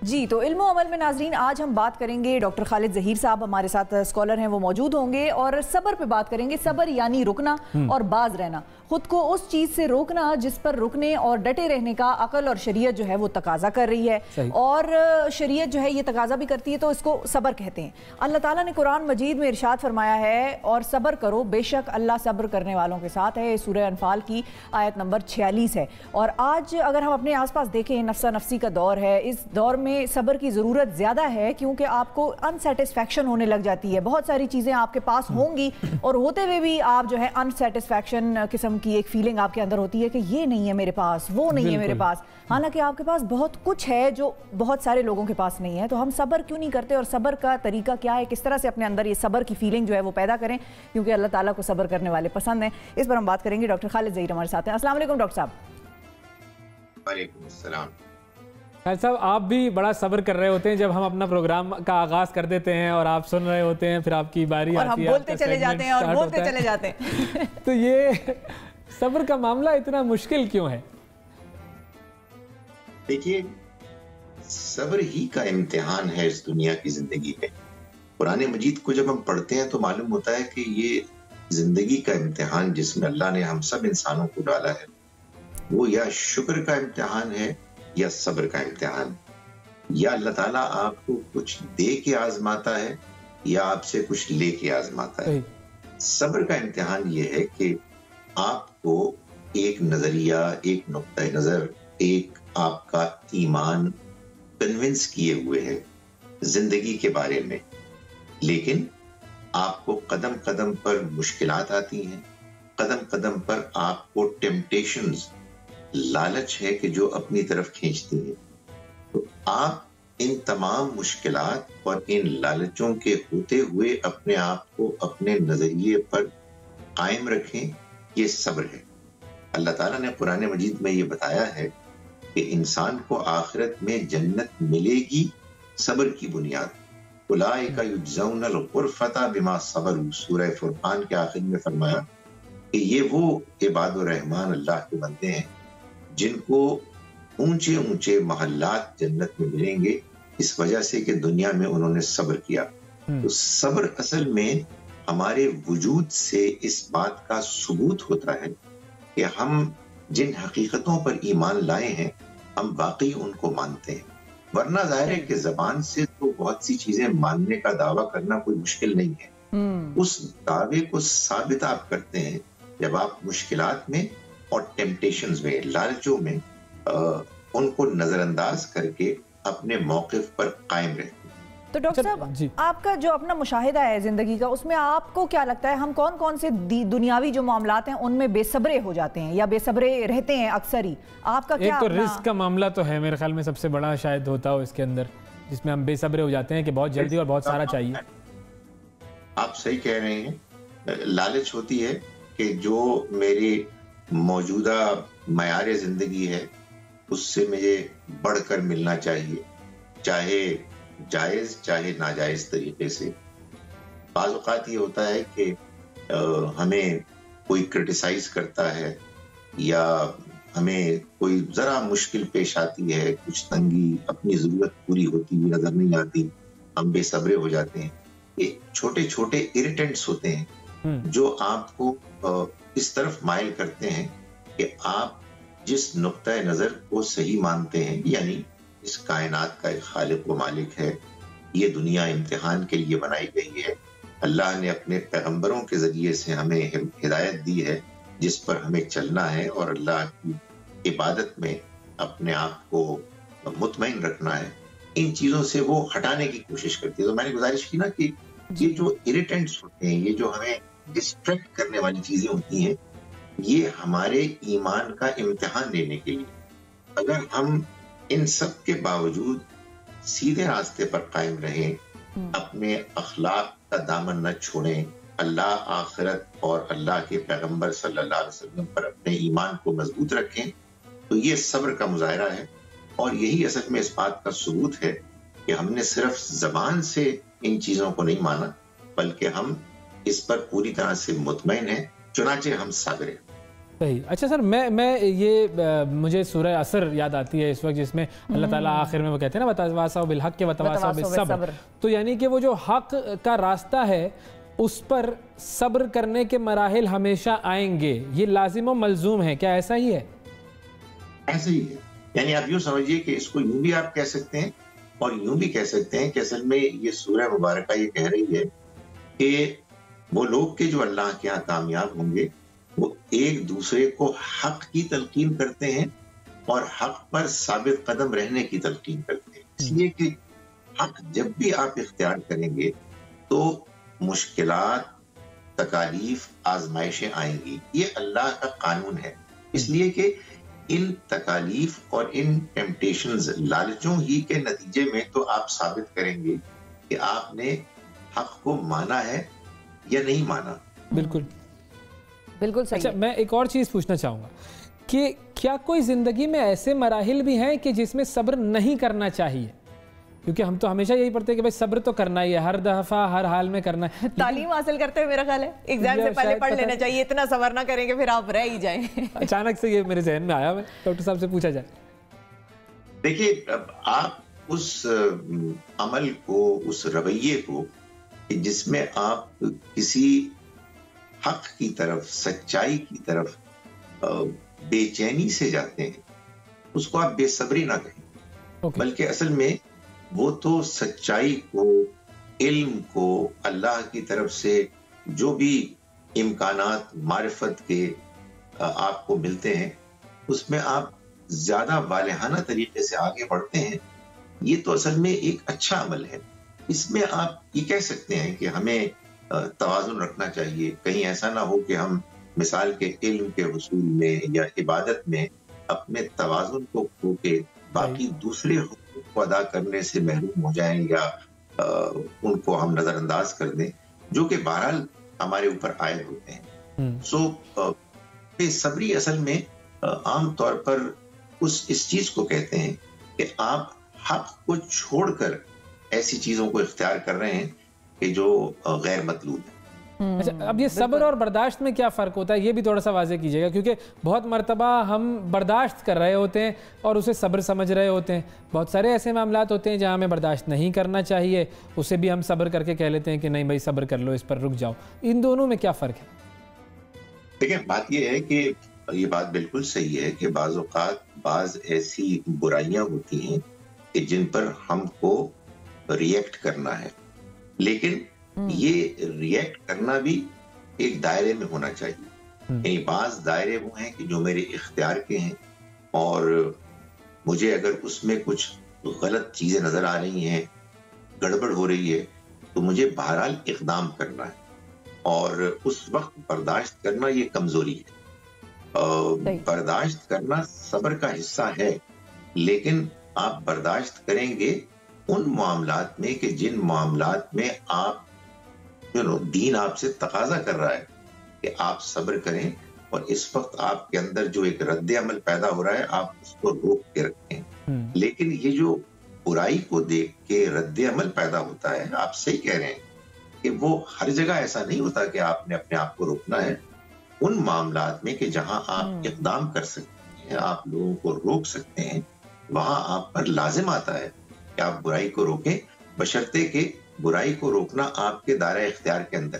جی تو علم و عمل میں ناظرین آج ہم بات کریں گے، ڈاکٹر خالد ظہیر صاحب ہمارے ساتھ اسکالر ہیں، وہ موجود ہوں گے، اور صبر پہ بات کریں گے۔ صبر یعنی رکنا اور باز رہنا، خود کو اس چیز سے روکنا جس پر رکنے اور ڈٹے رہنے کا عقل اور شریعت جو ہے وہ تقاضا کر رہی ہے، اور شریعت جو ہے یہ تقاضا بھی کرتی ہے، تو اس کو صبر کہتے ہیں۔ اللہ تعالیٰ نے قرآن مجید میں ارشاد فرمایا ہے، اور صبر کرو بے شک اللہ صبر کرنے والوں کے ساتھ ہے۔ سورہ انفال کی آیت نمبر 46 ہے۔ اور آج اگر ہم اپنے آس پاس دیکھیں، نفسا نفسی کا دور ہے، اس دور میں صبر کی ضرورت زیادہ ہے، کیونکہ آپ کو انسیٹسفیکشن ہونے لگ جاتی ہے۔ بہت ساری چیزیں آپ کے پاس ہوں گی اور ہوتے ہوئے بھی آپ جو ہے انسیٹسفیکشن قسم کی ایک فیلنگ آپ کے اندر ہوتی ہے کہ یہ نہیں ہے میرے پاس، وہ نہیں ہے میرے پاس، حالانکہ آپ کے پاس بہت کچھ ہے جو بہت سارے لوگوں کے پاس نہیں ہے۔ تو ہم صبر کیوں نہیں کرتے، اور صبر کا طریقہ کیا ہے، کس طرح سے اپنے اندر یہ صبر کی فیلنگ جو ہے وہ پیدا کریں، کیونکہ اللہ تعالیٰ کو صبر کرنے والے پسند ہیں۔ اس پر ہم بات کریں گے۔ ڈاکٹر خالد ظہیر ہمارے ساتھ ہیں۔ السلام علیکم ڈاکٹر صاحب۔ وعلیکم السلام۔ خالد صاحب، آپ بھی بڑا صبر کر رہے ہوتے ہیں جب ہم اپنا پروگرام کا آغاز کر دیتے ہیں اور آپ سن رہے ہوتے ہیں، پھر آپ کی باری آتی ہے، اور ہم بولتے چلے جاتے ہیں اور بولتے چلے جاتے ہیں۔ تو یہ صبر کا معاملہ اتنا مشکل کیوں ہے؟ دیکھیے، صبر ہی کا امتحان ہے اس دنیا کی زندگی میں۔ قرآن مجید کو جب ہم پڑھتے ہیں تو معلوم ہوتا ہے کہ یہ زندگی کا امتحان جس میں اللہ نے ہم سب انسانوں کو ڈالا ہے، وہ یا شکر کا امتحان ہے یا صبر کا امتحان، یا اللہ تعالیٰ آپ کو کچھ دے کے آزماتا ہے یا آپ سے کچھ لے کے آزماتا ہے۔ صبر کا امتحان یہ ہے کہ آپ کو ایک نظریہ، ایک نقطہ نظر، ایک آپ کا ایمان کنونس کیے ہوئے ہے زندگی کے بارے میں، لیکن آپ کو قدم قدم پر مشکلات آتی ہیں، قدم قدم پر آپ کو ٹیمپٹیشنز، لالچ ہے کہ جو اپنی طرف کھینچتی ہیں، تو آپ ان تمام مشکلات اور ان لالچوں کے ہوتے ہوئے اپنے آپ کو اپنے نظریے پر قائم رکھیں، یہ صبر ہے۔ اللہ تعالیٰ نے قرآن مجید میں یہ بتایا ہے کہ انسان کو آخرت میں جنت ملے گی صبر کی بنیاد۔ اولئک یجزون الغرفۃ بما صبروا، سورہ فرقان کے آخر میں فرمایا کہ یہ وہ عباد الرحمن اللہ کے بندے ہیں جن کو اونچے اونچے محلات جنت میں ملیں گے، اس وجہ سے کہ دنیا میں انہوں نے صبر کیا۔ تو صبر اصل میں ہمارے وجود سے اس بات کا ثبوت ہوتا ہے کہ ہم جن حقیقتوں پر ایمان لائے ہیں ہم واقعی ان کو مانتے ہیں، ورنہ ظاہر ہے کہ زبان سے تو بہت سی چیزیں ماننے کا دعویٰ کرنا کوئی مشکل نہیں ہے۔ اس دعوے کو ثابت آپ کرتے ہیں جب آپ مشکلات میں اور ٹیمپٹیشنز میں، لالچوں میں ان کو نظر انداز کر کے اپنے موقف پر قائم رہتے ہیں۔ تو ڈاکٹر صاحب، آپ کا جو اپنا مشاہدہ ہے زندگی کا، اس میں آپ کو کیا لگتا ہے ہم کون کون سے دنیاوی جو معاملات ہیں ان میں بے صبرے ہو جاتے ہیں یا بے صبرے رہتے ہیں اکثر ہی؟ آپ کا کیا؟ ایک تو رزق کا معاملہ تو ہے میرے خیال میں سب سے بڑا شاید ہوتا ہو اس کے اندر، جس میں ہم بے صبرے ہو جاتے ہیں کہ بہت جلدی اور بہت سارا چاہیے۔ آپ صحیح کہہ رہے ہیں، لالچ ہوتی ہے کہ جو میری موجودہ معیار زندگی ہے اس سے مجھے بڑھ کر ملنا چاہیے، چاہے جائز چاہے ناجائز طریقے سے۔ بعض اوقات یہ ہوتا ہے کہ ہمیں کوئی کرٹیسائز کرتا ہے یا ہمیں کوئی ذرا مشکل پیش آتی ہے، کچھ تنگی، اپنی ضرورت پوری ہوتی ہوئی نظر نہیں آتی، ہم بے صبرے ہو جاتے ہیں۔ یہ چھوٹے چھوٹے اریٹنٹس ہوتے ہیں جو آپ کو اس طرف مائل کرتے ہیں کہ آپ جس نقطۂ نظر کو صحیح مانتے ہیں، یعنی اس کائنات کا ایک خالق و مالک ہے، یہ دنیا امتحان کے لیے بنائی گئی ہے، اللہ نے اپنے پیغمبروں کے ذریعے سے ہمیں ہدایت دی ہے جس پر ہمیں چلنا ہے، اور اللہ کی عبادت میں اپنے آپ کو مطمئن رکھنا ہے، ان چیزوں سے وہ ہٹانے کی کوشش کرتی ہے۔ تو میں نے گزارش کی نا کہ یہ جو اریٹنٹس ہوتے ہیں، یہ جو ہمیں ڈسٹریکٹ کرنے والی چیزیں ہوتی ہیں، یہ ہمارے ایمان کا امتحان لینے کے لیے، اگر ہم ان سب کے باوجود سیدھے راستے پر قائم رہیں، اپنے اخلاق کا دامن نہ چھوڑیں، اللہ، آخرت اور اللہ کے پیغمبر صلی اللہ علیہ وسلم پر اپنے ایمان کو مضبوط رکھیں، تو یہ صبر کا مظاہرہ ہے۔ اور یہی اصل میں اس بات کا ثبوت ہے کہ ہم نے صرف زبان سے ان چیزوں کو نہیں مانا، بلکہ ہم اس پر پوری طرح سے مطمئن ہیں، چنانچہ ہم صابر ہیں۔ صحیح. اچھا سر، میں یہ مجھے سورہ عصر یاد آتی ہے اس وقت، جس میں اللہ تعالیٰ آخر میں وہ کہتے ہیں نا وتواصوا بالحق وتواصوا بالصبر. تو یعنی کہ وہ جو حق کا راستہ ہے اس پر صبر کرنے کے مراحل ہمیشہ آئیں گے، یہ لازم و ملزوم ہے، کیا ایسا ہی ہے؟ ایسا ہی ہے. یعنی آپ یوں سمجھیے کہ اس کو یوں بھی آپ کہہ سکتے ہیں اور یوں بھی کہہ سکتے ہیں کہ اصل میں یہ سورہ مبارکہ یہ کہہ رہی ہے کہ وہ لوگ کہ جو اللہ کے ہاں کامیاب ہوں گے وہ ایک دوسرے کو حق کی تلقین کرتے ہیں اور حق پر ثابت قدم رہنے کی تلقین کرتے ہیں. اس لیے کہ حق جب بھی آپ اختیار کریں گے تو مشکلات، تکالیف، آزمائشیں آئیں گی. یہ اللہ کا قانون ہے. اس لیے کہ ان تکالیف اور ان ٹیمپٹیشنز، لالچوں ہی کے نتیجے میں تو آپ ثابت کریں گے کہ آپ نے حق کو مانا ہے یا نہیں مانا. بالکل بالکل صحیح. اچھا، میں ایک اور چیز پوچھنا چاہوں گا کہ کیا کوئی زندگی میں ایسے مراحل بھی ہیں کہ جس میں صبر نہیں کرنا چاہیے؟ کیونکہ ہم تو ہمیشہ یہی پڑھتے ہیں کہ بھائی صبر تو کرنا ہی ہے، ہر دفعہ ہر حال میں کرنا ہے. تعلیم حاصل کرتے ہیں میرا خیال ہے ایگزام سے پہلے پڑھ لینا چاہیے، اتنا صبر نہ کریں کہ پھر آپ رہ ہی جائیں. اچانک سے یہ میرے ذہن میں آیا، میں ڈاکٹر صاحب سے پوچھا جائے. دیکھیے، آپ اس عمل کو، اس رویے کو جس میں آپ کسی حق کی طرف، سچائی کی طرف بے چینی سے جاتے ہیں، اس کو آپ بے صبری نہ کہیں، بلکہ اصل میں وہ تو سچائی کو، علم کو، اللہ کی طرف سے جو بھی امکانات معرفت کے آپ کو ملتے ہیں اس میں آپ زیادہ والہانہ طریقے سے آگے بڑھتے ہیں. یہ تو اصل میں ایک اچھا عمل ہے. اس میں آپ یہ کہہ سکتے ہیں کہ ہمیں توازن رکھنا چاہیے. کہیں ایسا نہ ہو کہ ہم مثال کے علم کے حصول میں یا عبادت میں اپنے توازن کو کھو کے باقی دوسرے حقوق کو ادا کرنے سے محروم ہو جائیں یا ان کو ہم نظر انداز کر دیں، جو کہ بہرحال ہمارے اوپر عائد ہوتے ہیں. بے صبری اصل میں عام طور پر اس چیز کو کہتے ہیں کہ آپ حق کو چھوڑ کر ایسی چیزوں کو اختیار کر رہے ہیں کہ جو غیر مطلوب ہے. اچھا، اب یہ صبر اور برداشت میں کیا فرق ہوتا ہے، یہ بھی تھوڑا سا واضح کیجیے گا، کیونکہ بہت مرتبہ ہم برداشت کر رہے ہوتے ہیں اور اسے صبر سمجھ رہے ہوتے ہیں. بہت سارے ایسے معاملات ہوتے ہیں جہاں ہمیں برداشت نہیں کرنا چاہیے، اسے بھی ہم صبر کر کے کہہ لیتے ہیں کہ نہیں بھائی صبر کر لو، اس پر رک جاؤ. ان دونوں میں کیا فرق ہے؟ دیکھیں، بات یہ ہے کہ یہ بات بالکل صحیح ہے کہ بعض اوقات بعض ایسی برائیاں ہوتی ہیں کہ جن پر ہم کو ریئیکٹ کرنا ہے، لیکن یہ ریئیکٹ کرنا بھی ایک دائرے میں ہونا چاہیے. یعنی بعض دائرے وہ ہیں کہ جو میرے اختیار کے ہیں اور مجھے اگر اس میں کچھ غلط چیزیں نظر آ رہی ہیں، گڑبڑ ہو رہی ہے، تو مجھے بہرحال اقدام کرنا ہے. اور اس وقت برداشت کرنا یہ کمزوری ہے. برداشت کرنا صبر کا حصہ ہے، لیکن آپ برداشت کریں گے ان معاملات میں کہ جن معاملات میں آپ دین آپ سے تقاضا کر رہا ہے کہ آپ صبر کریں، اور اس وقت آپ کے اندر جو ایک رد عمل پیدا ہو رہا ہے آپ اس کو روک کے رکھیں. لیکن یہ جو برائی کو دیکھ کے رد عمل پیدا ہوتا ہے، آپ صحیح کہہ رہے ہیں کہ وہ ہر جگہ ایسا نہیں ہوتا کہ آپ نے اپنے آپ کو روکنا ہے. ان معاملات میں کہ جہاں آپ اقدام کر سکتے ہیں، آپ لوگوں کو روک سکتے ہیں، وہاں آپ پر لازم آتا ہے کہ آپ برائی کو روکیں، بشرطے کہ برائی کو روکنا آپ کے دائرہ اختیار کے اندر.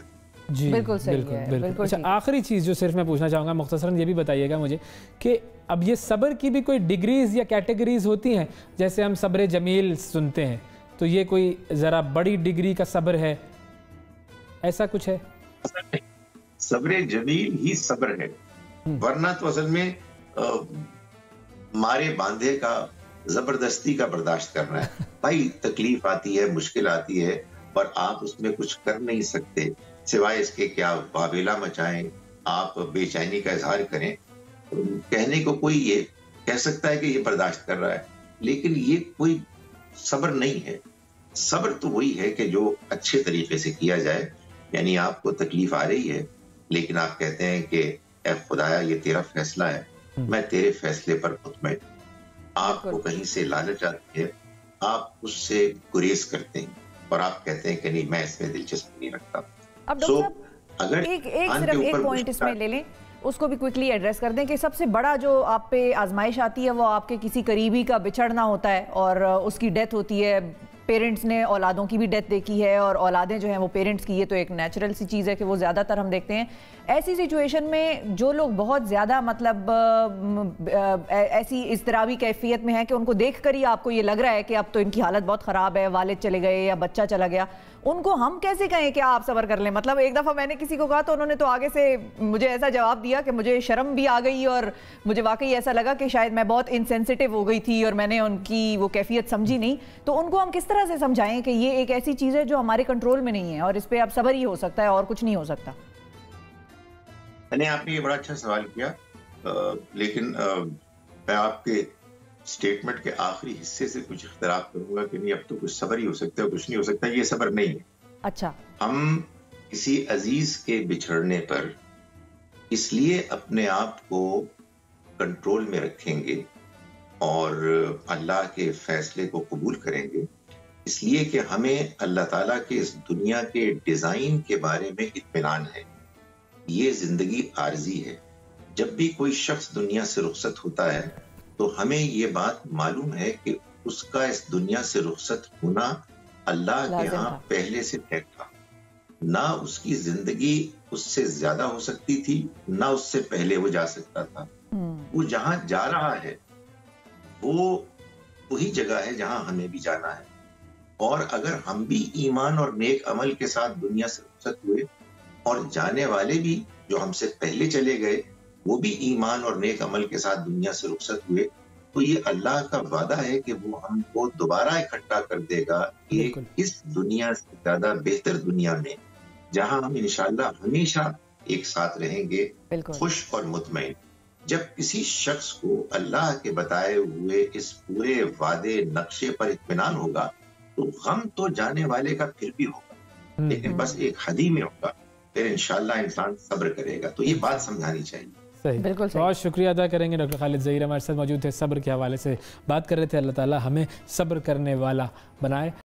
جی بالکل صحیح ہے. اچھا، آخری چیز جو صرف میں پوچھنا چاہوں گا مختصراً یہ بھی بتائیے گا مجھے کہ اب یہ صبر کی بھی کوئی ڈگریز یا کیٹیگریز ہوتی ہیں؟ جیسے ہم صبر جمیل سنتے ہیں، تو یہ کوئی ذرا بڑی ڈگری کا صبر ہے، ایسا کچھ ہے؟ صبر جمیل ہی صبر ہے، ورنہ تو اصل میں مارے باندھے کا، زبردستی کا برداشت کرنا ہے. بھائی تکلیف آتی ہے، مشکل آتی ہے اور آپ اس میں کچھ کر نہیں سکتے سوائے اس کے کیا واویلا مچائیں، آپ بے چینی کا اظہار کریں. کہنے کو کوئی یہ کہہ سکتا ہے کہ یہ برداشت کر رہا ہے، لیکن یہ کوئی صبر نہیں ہے. صبر تو وہی ہے کہ جو اچھے طریقے سے کیا جائے. یعنی آپ کو تکلیف آ رہی ہے لیکن آپ کہتے ہیں کہ اے خدایا یہ تیرا فیصلہ ہے، میں تیرے فیصلے پر مطمئن. آپ کو کہیں سے لالچ آتی ہے، آپ اس سے گریز کرتے ہیں اور آپ کہتے ہیں کہ نہیں میں اس میں دلچسپی نہیں رکھتا. اب ڈاکٹر صاحب ایک پوائنٹ اس میں لے لیں، اس کو بھی کوئکلی ایڈریس کر دیں کہ سب سے بڑا جو آپ پہ آزمائش آتی ہے وہ آپ کے کسی قریبی کا بچھڑنا ہوتا ہے اور اس کی ڈیتھ ہوتی ہے. پیرنٹس نے اولادوں کی بھی ڈیتھ دیکھی ہے اور اولادیں جو ہیں وہ پیرنٹس کی, یہ تو ایک نیچرل سی چیز ہے کہ وہ زیادہ تر ہم دیکھتے ہیں. ایسی سچویشن میں جو لوگ بہت زیادہ مطلب ایسی اضطرابی کیفیت میں ہیں کہ ان کو دیکھ کر ہی آپ کو یہ لگ رہا ہے کہ اب تو ان کی حالت بہت خراب ہے, والد چلے گئے یا بچہ چلا گیا, ان کو ہم کیسے کہیں کہ آپ صبر کر لیں؟ مطلب ایک دفعہ میں نے کسی کو کہا تو انہوں نے تو آگے سے مجھے ایسا جواب دیا کہ مجھے شرم بھی آ گئی اور مجھے واقعی ایسا لگا کہ شاید میں بہت انسینسٹیو ہو گئی تھی اور میں نے ان کی وہ کیفیت سمجھی نہیں. تو ان کو ہم کس طرح سے سمجھائیں کہ یہ ایک ایسی چیز ہے جو ہمارے کنٹرول میں نہیں ہے اور اس پہ اب صبر ہی ہو سکتا ہے اور کچھ نہیں ہو سکتا؟ آپ نے یہ بڑا اچھا سوال کیا, لیکن میں آپ کے اسٹیٹمنٹ کے آخری حصے سے کچھ اختلاف کروں گا کہ نہیں اب تو کچھ صبر ہی ہو سکتا ہے, کچھ نہیں ہو سکتا. یہ صبر نہیں ہے. اچھا, ہم کسی عزیز کے بچھڑنے پر اس لیے اپنے آپ کو کنٹرول میں رکھیں گے اور اللہ کے فیصلے کو قبول کریں گے اس لیے کہ ہمیں اللہ تعالیٰ کے اس دنیا کے ڈیزائن کے بارے میں اطمینان ہے. یہ زندگی عارضی ہے. جب بھی کوئی شخص دنیا سے رخصت ہوتا ہے تو ہمیں یہ بات معلوم ہے کہ اس کا اس دنیا سے رخصت ہونا اللہ کے ہاں پہلے سے طے تھا. نہ اس کی زندگی اس سے زیادہ ہو سکتی تھی, نہ اس سے پہلے وہ جا سکتا تھا. وہ جہاں جا رہا ہے وہ وہی جگہ ہے جہاں ہمیں بھی جانا ہے. اور اگر ہم بھی ایمان اور نیک عمل کے ساتھ دنیا سے رخصت ہوئے اور جانے والے بھی جو ہم سے پہلے چلے گئے وہ بھی ایمان اور نیک عمل کے ساتھ دنیا سے رخصت ہوئے, تو یہ اللہ کا وعدہ ہے کہ وہ ہم کو دوبارہ اکٹھا کر دے گا کہ اس دنیا سے زیادہ بہتر دنیا میں, جہاں ہم انشاءاللہ ہمیشہ ایک ساتھ رہیں گے خوش اور مطمئن. جب کسی شخص کو اللہ کے بتائے ہوئے اس پورے وعدے نقشے پر اطمینان ہوگا تو غم تو جانے والے کا پھر بھی ہوگا, لیکن بس ایک حد ہی میں ہوگا, پھر انشاءاللہ انسان صبر کرے گا. تو یہ بات سمجھانی چاہیے. بالکل بہت شکریہ ادا کریں گے. ڈاکٹر خالد ظہیر ہمارے ساتھ موجود تھے, صبر کے حوالے سے بات کر رہے تھے. اللہ تعالیٰ ہمیں صبر کرنے والا بنائے.